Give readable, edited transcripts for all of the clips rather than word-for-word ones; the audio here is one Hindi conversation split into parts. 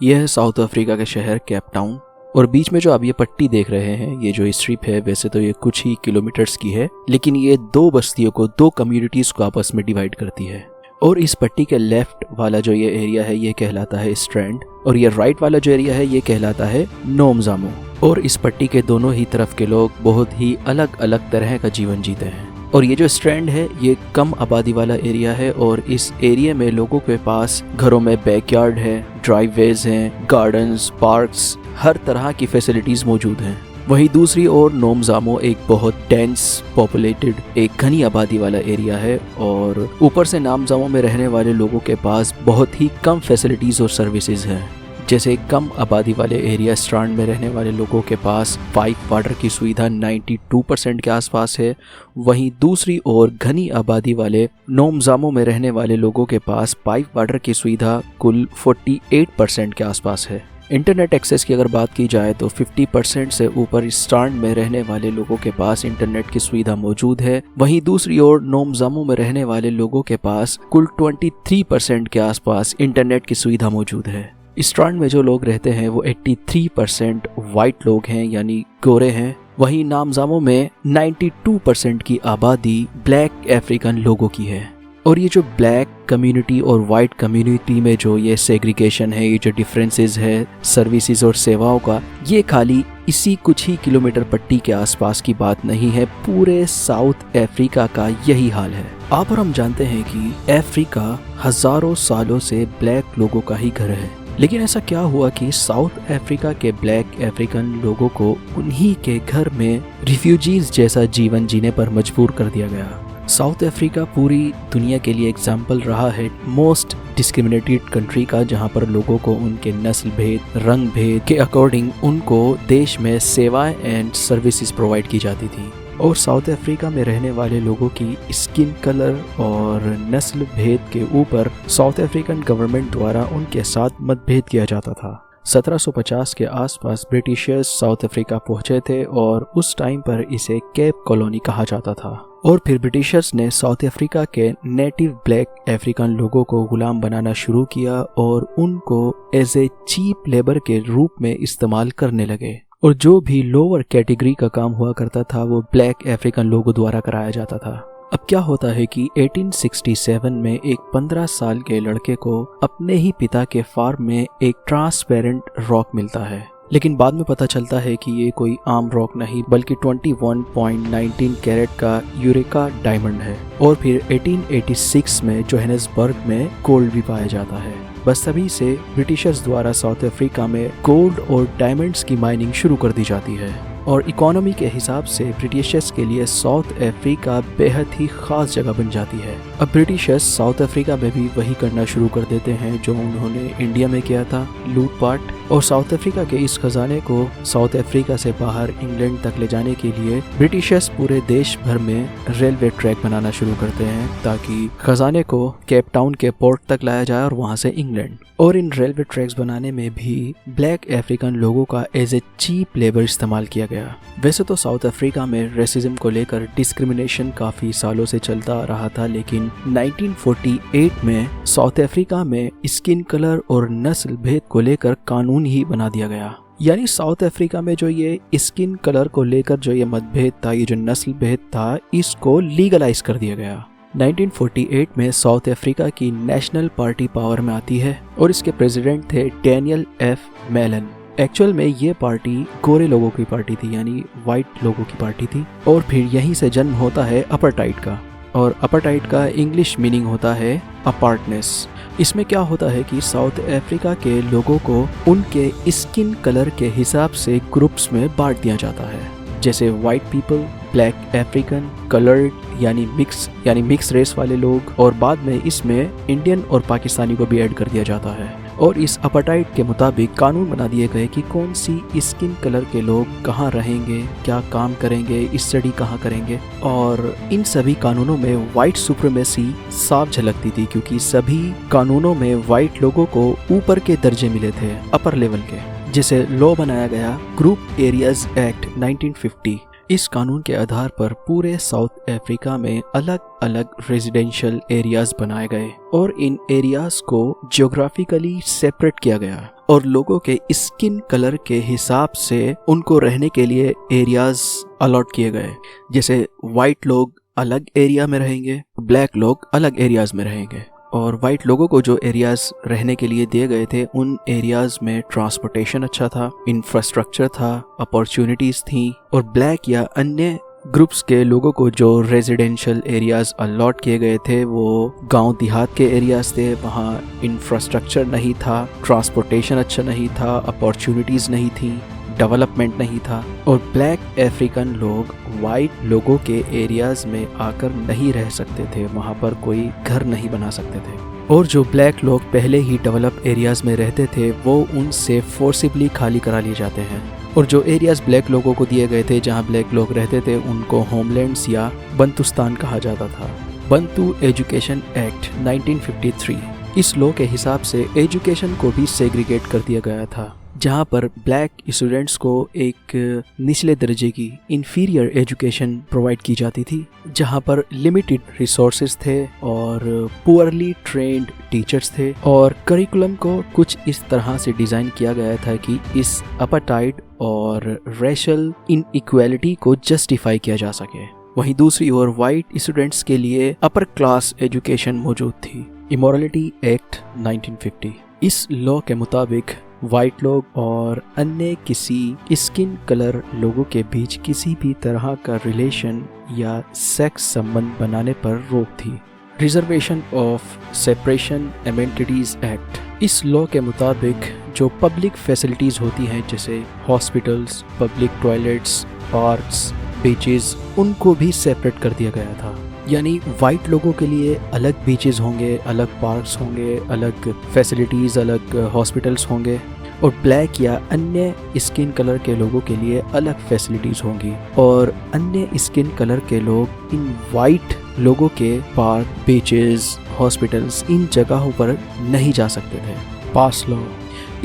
यह है साउथ अफ्रीका के शहर केप टाउन और बीच में जो आप ये पट्टी देख रहे हैं, ये जो स्ट्रिप है, वैसे तो ये कुछ ही किलोमीटर्स की है, लेकिन ये दो बस्तियों को, दो कम्युनिटीज को आपस में डिवाइड करती है। और इस पट्टी के लेफ्ट वाला जो ये एरिया है ये कहलाता है स्ट्रैंड और ये राइट वाला जो एरिया है ये कहलाता है नोमजामो। और इस पट्टी के दोनों ही तरफ के लोग बहुत ही अलग अलग तरह का जीवन जीते हैं। और ये जो स्ट्रैंड है ये कम आबादी वाला एरिया है और इस एरिया में लोगों के पास घरों में बैकयार्ड है, ड्राइववेज हैं, गार्डन्स, पार्क्स, हर तरह की फैसिलिटीज मौजूद हैं। वहीं दूसरी ओर नोमजामो एक बहुत डेंस पॉपुलेटेड, एक घनी आबादी वाला एरिया है और ऊपर से नोमजामो में रहने वाले लोगों के पास बहुत ही कम फैसिलिटीज और सर्विसेज हैं। जैसे कम आबादी वाले एरिया स्ट्रैंड में रहने वाले लोगों के पास पाइप वाटर की सुविधा 92% के आसपास है। वहीं दूसरी ओर घनी आबादी वाले नोमजामो में रहने वाले लोगों के पास पाइप वाटर की सुविधा कुल 48% के आसपास है। इंटरनेट एक्सेस की अगर बात की जाए तो 50% से ऊपर स्ट्रैंड में रहने वाले लोगों के पास इंटरनेट की सुविधा मौजूद है। वहीं दूसरी ओर नोमजामो में रहने वाले लोगों के पास कुल 23% के आसपास इंटरनेट की सुविधा मौजूद है। स्ट्रैंड में जो लोग रहते हैं वो 83% वाइट लोग हैं, यानी गोरे हैं। वहीं नोमजामो में 92% की आबादी ब्लैक अफ्रीकन लोगों की है। और ये जो ब्लैक कम्युनिटी और वाइट कम्युनिटी में जो ये सेग्रीगेशन है, ये जो डिफरेंसेस है सर्विसेज और सेवाओं का, ये खाली इसी कुछ ही किलोमीटर पट्टी के आसपास की बात नहीं है, पूरे साउथ अफ्रीका का यही हाल है। आप और हम जानते हैं कि अफ्रीका हजारों सालों से ब्लैक लोगों का ही घर है, लेकिन ऐसा क्या हुआ कि साउथ अफ्रीका के ब्लैक अफ्रीकन लोगों को उन्हीं के घर में रिफ्यूजीज जैसा जीवन जीने पर मजबूर कर दिया गया। साउथ अफ्रीका पूरी दुनिया के लिए एग्जाम्पल रहा है मोस्ट डिस्क्रिमिनेटेड कंट्री का, जहां पर लोगों को उनके नस्ल भेद, रंग भेद के अकॉर्डिंग उनको देश में सेवाएं एंड सर्विसेज प्रोवाइड की जाती थी। और साउथ अफ्रीका में रहने वाले लोगों की स्किन कलर और नस्ल भेद के ऊपर साउथ अफ्रीकन गवर्नमेंट द्वारा उनके साथ मतभेद किया जाता था। 1750 के आसपास ब्रिटिशर्स साउथ अफ्रीका पहुंचे थे और उस टाइम पर इसे केप कॉलोनी कहा जाता था। और फिर ब्रिटिशर्स ने साउथ अफ्रीका के नेटिव ब्लैक अफ्रीकन लोगों को गुलाम बनाना शुरू किया और उनको एज ए चीप लेबर के रूप में इस्तेमाल करने लगे। और जो भी लोअर कैटेगरी का काम हुआ करता था वो ब्लैक अफ्रीकन लोगों द्वारा कराया जाता था। अब क्या होता है कि 1867 में एक 15 साल के लड़के को अपने ही पिता के फार्म में एक ट्रांसपेरेंट रॉक मिलता है, लेकिन बाद में पता चलता है कि ये कोई आम रॉक नहीं बल्कि 21.19 कैरेट का यूरेका डायमंड है। और फिर 1886 में जोहानिसबर्ग में गोल्ड भी पाया जाता है। बस तभी से ब्रिटिशर्स द्वारा साउथ अफ्रीका में गोल्ड और डायमंड्स की माइनिंग शुरू कर दी जाती है। और इकोनॉमी के हिसाब से ब्रिटिशर्स के लिए साउथ अफ्रीका बेहद ही खास जगह बन जाती है। अब ब्रिटिशर्स साउथ अफ्रीका में भी वही करना शुरू कर देते हैं जो उन्होंने इंडिया में किया था, लूटपाट। और साउथ अफ्रीका के इस खजाने को साउथ अफ्रीका से बाहर इंग्लैंड तक ले जाने के लिए ब्रिटिशर्स पूरे देश भर में रेलवे ट्रैक बनाना शुरू करते हैं ताकि खजाने को केप टाउन के पोर्ट तक लाया जाए और वहां से इंग्लैंड। और इन रेलवे ट्रैक्स बनाने में भी ब्लैक अफ्रीकन लोगों का एज ए चीप लेबर इस्तेमाल किया गया। वैसे तो साउथ अफ्रीका में रेसिज्म को लेकर डिस्क्रिमिनेशन काफी सालों से चलता रहा था, लेकिन 1948 में साउथ अफ्रीका में स्किन कलर और नस्ल भेद को लेकर कानून ही बना दिया गया। यानी साउथ अफ्रीका में जो ये स्किन कलर को लेकर जो ये मतभेद था, ये जो नस्ल भेद था, इसको लीगलाइज कर दिया गया। 1948 में साउथ अफ्रीका की नेशनल पार्टी पावर में आती है और इसके प्रेसिडेंट थे डैनियल एफ मेलन। एक्चुअल में ये पार्टी गोरे लोगों की पार्टी थी, यानी वाइट लोगों की पार्टी थी। और फिर यहीं से जन्म होता है अपार्टाइड का, और अपार्टाइड का इंग्लिश मीनिंग होता है अपार्टनेस। इसमें क्या होता है कि साउथ अफ्रीका के लोगों को उनके स्किन कलर के हिसाब से ग्रुप्स में बांट दिया जाता है, जैसे white people, black African, coloured यानी मिक्स रेस वाले लोग, और बाद में इसमें इंडियन और पाकिस्तानी को भी ऐड कर दिया जाता है। और इस अपार्टाइड के मुताबिक कानून बना दिए गए कि कौन सी स्किन कलर के लोग कहाँ रहेंगे, क्या काम करेंगे, स्टडी कहाँ करेंगे। और इन सभी कानूनों में वाइट सुप्रीमेसी साफ झलकती थी, क्योंकि सभी कानूनों में वाइट लोगों को ऊपर के दर्जे मिले थे, अपर लेवल के। जिसे लॉ बनाया गया ग्रुप एरियाज एक्ट 1950। इस कानून के आधार पर पूरे साउथ अफ्रीका में अलग अलग रेजिडेंशियल एरियाज बनाए गए और इन एरियाज को ज्योग्राफिकली सेपरेट किया गया। और लोगों के स्किन कलर के हिसाब से उनको रहने के लिए एरियाज अलॉट किए गए। जैसे वाइट लोग अलग एरिया में रहेंगे, ब्लैक लोग अलग एरियाज में रहेंगे। और वाइट लोगों को जो एरियाज रहने के लिए दिए गए थे उन एरियाज में ट्रांसपोर्टेशन अच्छा था, इंफ्रास्ट्रक्चर था, अपॉर्चुनिटीज थी। और ब्लैक या अन्य ग्रुप्स के लोगों को जो रेजिडेंशियल एरियाज अलॉट किए गए थे वो गांव देहात के एरियाज थे। वहाँ इंफ्रास्ट्रक्चर नहीं था, ट्रांसपोर्टेशन अच्छा नहीं था, अपॉर्चुनिटीज नहीं थी, डेवलपमेंट नहीं था। और ब्लैक अफ्रीकन लोग वाइट लोगों के एरियाज में आकर नहीं रह सकते थे, वहाँ पर कोई घर नहीं बना सकते थे। और जो ब्लैक लोग पहले ही डेवलप एरियाज में रहते थे वो उनसे फोर्सिबली खाली करा लिए जाते हैं। और जो एरियाज ब्लैक लोगों को दिए गए थे जहाँ ब्लैक लोग रहते थे उनको होमलैंड्स या बंतुस्तान कहा जाता था। बंतु एजुकेशन एक्ट 1953, इस लॉ के हिसाब से एजुकेशन को भी सेग्रीगेट कर दिया गया था, जहाँ पर ब्लैक स्टूडेंट्स को एक निचले दर्जे की इंफीरियर एजुकेशन प्रोवाइड की जाती थी, जहाँ पर लिमिटेड रिसोर्सेज थे और पुअरली ट्रेंड टीचर्स थे। और करिकुलम को कुछ इस तरह से डिज़ाइन किया गया था कि इस अपार्टाइड और रेशियल इनइक्वालिटी को जस्टिफाई किया जा सके। वहीं दूसरी ओर वाइट स्टूडेंट्स के लिए अपर क्लास एजुकेशन मौजूद थी। इमोरलिटी एक्ट 1950, इस लॉ के मुताबिक वाइट लोग और अन्य किसी स्किन कलर लोगों के बीच किसी भी तरह का रिलेशन या सेक्स संबंध बनाने पर रोक थी। Reservation of separation amenities act, इस लॉ के मुताबिक जो पब्लिक फैसिलिटीज होती हैं जैसे hospitals, public toilets, parks, beaches, उनको भी सेपरेट कर दिया गया था। यानी वाइट लोगों के लिए अलग बीचेस होंगे, अलग पार्क्स होंगे, अलग फैसिलिटीज़, अलग हॉस्पिटल्स होंगे। और ब्लैक या अन्य स्किन कलर के लोगों के लिए अलग फैसिलिटीज़ होंगी। और अन्य स्किन कलर के लोग इन वाइट लोगों के पार्क, बीचेस, हॉस्पिटल्स, इन जगहों पर नहीं जा सकते थे। पास लॉ,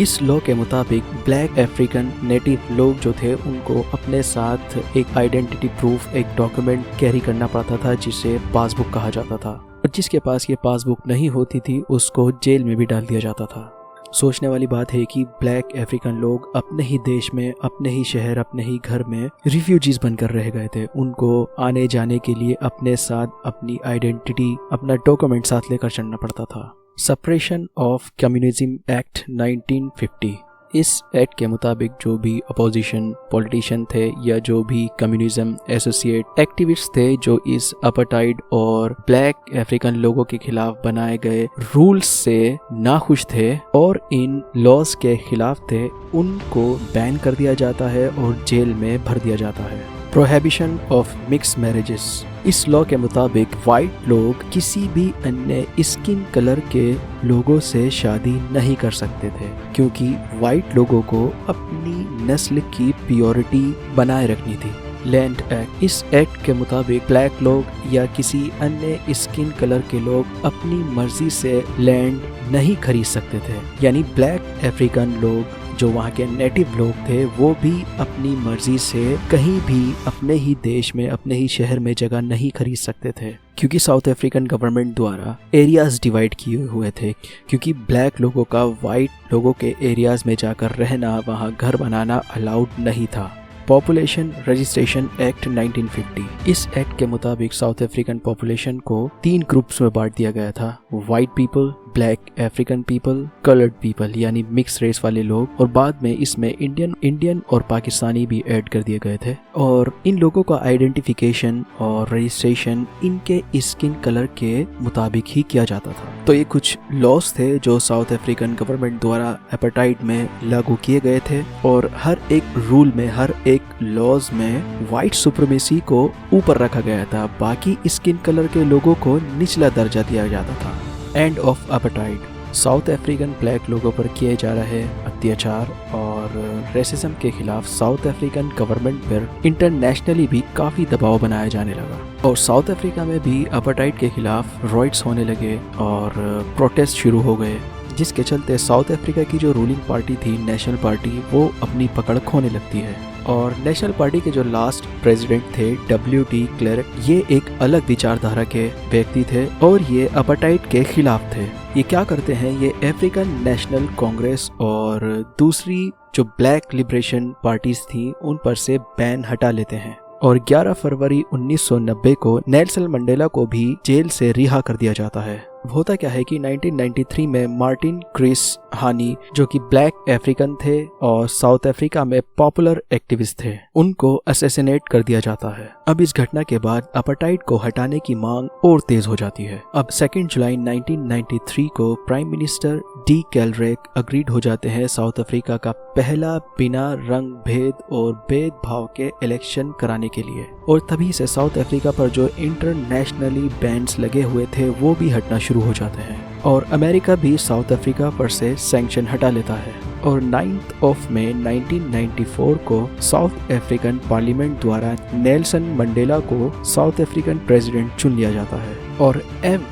इस लॉ के मुताबिक ब्लैक अफ्रीकन नेटिव लोग जो थे उनको अपने साथ एक आइडेंटिटी प्रूफ, एक डॉक्यूमेंट कैरी करना पड़ता था जिसे पासबुक कहा जाता था। और जिसके पास ये पासबुक नहीं होती थी उसको जेल में भी डाल दिया जाता था। सोचने वाली बात है कि ब्लैक अफ्रीकन लोग अपने ही देश में, अपने ही शहर, अपने ही घर में रिफ्यूजीज बनकर रह गए थे। उनको आने जाने के लिए अपने साथ अपनी आइडेंटिटी, अपना डॉक्यूमेंट साथ लेकर चलना पड़ता था। सेपरेशन ऑफ कम्युनिज्म एक्ट 1950, इस एक्ट के मुताबिक जो भी अपोजिशन पॉलिटिशियन थे या जो भी कम्युनिज्म एसोसिएट एक्टिविस्ट थे जो इस अपार्टाइड और ब्लैक अफ्रीकन लोगों के खिलाफ बनाए गए रूल्स से नाखुश थे और इन लॉज के खिलाफ थे, उनको बैन कर दिया जाता है और जेल में भर दिया जाता है। प्रोहिबिशन ऑफ मिक्स मैरिजेस, इस लॉ के मुताबिक वाइट लोग किसी भी अन्य स्किन कलर के लोगों से शादी नहीं कर सकते थे क्योंकि वाइट लोगों को अपनी नस्ल की प्योरिटी बनाए रखनी थी। लैंड एक्ट, इस एक्ट के मुताबिक ब्लैक लोग या किसी अन्य स्किन कलर के लोग अपनी मर्जी से लैंड नहीं खरीद सकते थे। यानी ब्लैक अफ्रीकन लोग जो वहाँ के नेटिव लोग थे वो भी अपनी मर्जी से कहीं भी अपने ही देश में, अपने ही शहर में जगह नहीं खरीद सकते थे क्योंकि साउथ अफ्रीकन गवर्नमेंट द्वारा एरियाज डिवाइड किए हुए थे। क्योंकि ब्लैक लोगों का वाइट लोगों के एरियाज में जाकर रहना, वहाँ घर बनाना अलाउड नहीं था। पॉपुलेशन रजिस्ट्रेशन एक्ट 1950, इस एक्ट के मुताबिक साउथ अफ्रीकन पॉपुलेशन को 3 ग्रुप्स में बांट दिया गया था। White people, black African people, coloured people यानी मिक्स रेस वाले लोग, और बाद में इसमें इंडियन और पाकिस्तानी भी ऐड कर दिए गए थे। और इन लोगों का आइडेंटिफिकेशन और रजिस्ट्रेशन इनके स्किन कलर के मुताबिक ही किया जाता था। तो ये कुछ लॉज थे जो साउथ अफ्रीकन गवर्नमेंट द्वारा अपार्टाइड में लागू किए गए थे और हर एक रूल में, हर एक लॉज में वाइट सुप्रीमेसी को ऊपर रखा गया था, बाकी स्किन कलर के लोगों को निचला दर्जा दिया जाता था। End of apartheid, south African black लोगों पर किए जा रहे अत्याचार और रेसिज्म के खिलाफ साउथ अफ्रीकन गवर्नमेंट पर इंटरनेशनली भी काफ़ी दबाव बनाया जाने लगा और साउथ अफ्रीका में भी अपार्टाइड के खिलाफ राइट्स होने लगे और प्रोटेस्ट शुरू हो गए, जिसके चलते साउथ अफ्रीका की जो रूलिंग पार्टी थी, नेशनल पार्टी, वो अपनी पकड़ खोने लगती है। और नेशनल पार्टी के जो लास्ट प्रेसिडेंट थे W.T. क्लेरक, ये एक अलग विचारधारा के व्यक्ति थे और ये अपार्टाइड के खिलाफ थे। ये क्या करते हैं, ये अफ्रीकन नेशनल कांग्रेस और दूसरी जो ब्लैक लिबरेशन पार्टीज थी उन पर से बैन हटा लेते हैं और 11 फरवरी 1990 को नेल्सन मंडेला को भी जेल से रिहा कर दिया जाता है। होता क्या है कि 1993 में मार्टिन क्रिस हानी, जो कि ब्लैक अफ्रीकन थे और साउथ अफ्रीका में पॉपुलर एक्टिविस्ट थे, उनको असैसिनेट कर दिया जाता है। अब इस घटना के बाद अपार्टाइड को हटाने की मांग और तेज हो जाती है। अब 2 जुलाई 1993 को प्राइम मिनिस्टर डी कैलरेक अग्रीड हो जाते हैं साउथ अफ्रीका का पहला बिना रंग भेद और भेदभाव के इलेक्शन कराने के लिए, और तभी से साउथ अफ्रीका पर जो इंटरनेशनली बैन्स लगे हुए थे वो भी हटना शुरू हो जाते हैं और अमेरिका भी साउथ अफ्रीका पर से सैंक्शन हटा लेता है। और 9 मई 1994 को साउथ अफ्रीकन पार्लियामेंट द्वारा नेल्सन मंडेला को साउथ अफ्रीकन प्रेसिडेंट चुन लिया जाता है और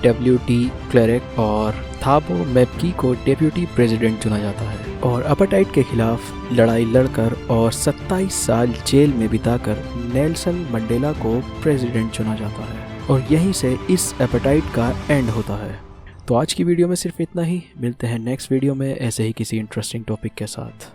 W.T. क्लेरक और थाबो मैबकी को डेप्यूटी प्रेसिडेंट चुना जाता है। और अपार्टाइड के खिलाफ लड़ाई लड़कर और 27 साल जेल में बिताकर नेल्सन मंडेला को प्रेसिडेंट चुना जाता है और यहीं से इस अपार्टाइड का एंड होता है। तो आज की वीडियो में सिर्फ इतना ही। मिलते हैं नेक्स्ट वीडियो में ऐसे ही किसी इंटरेस्टिंग टॉपिक के साथ।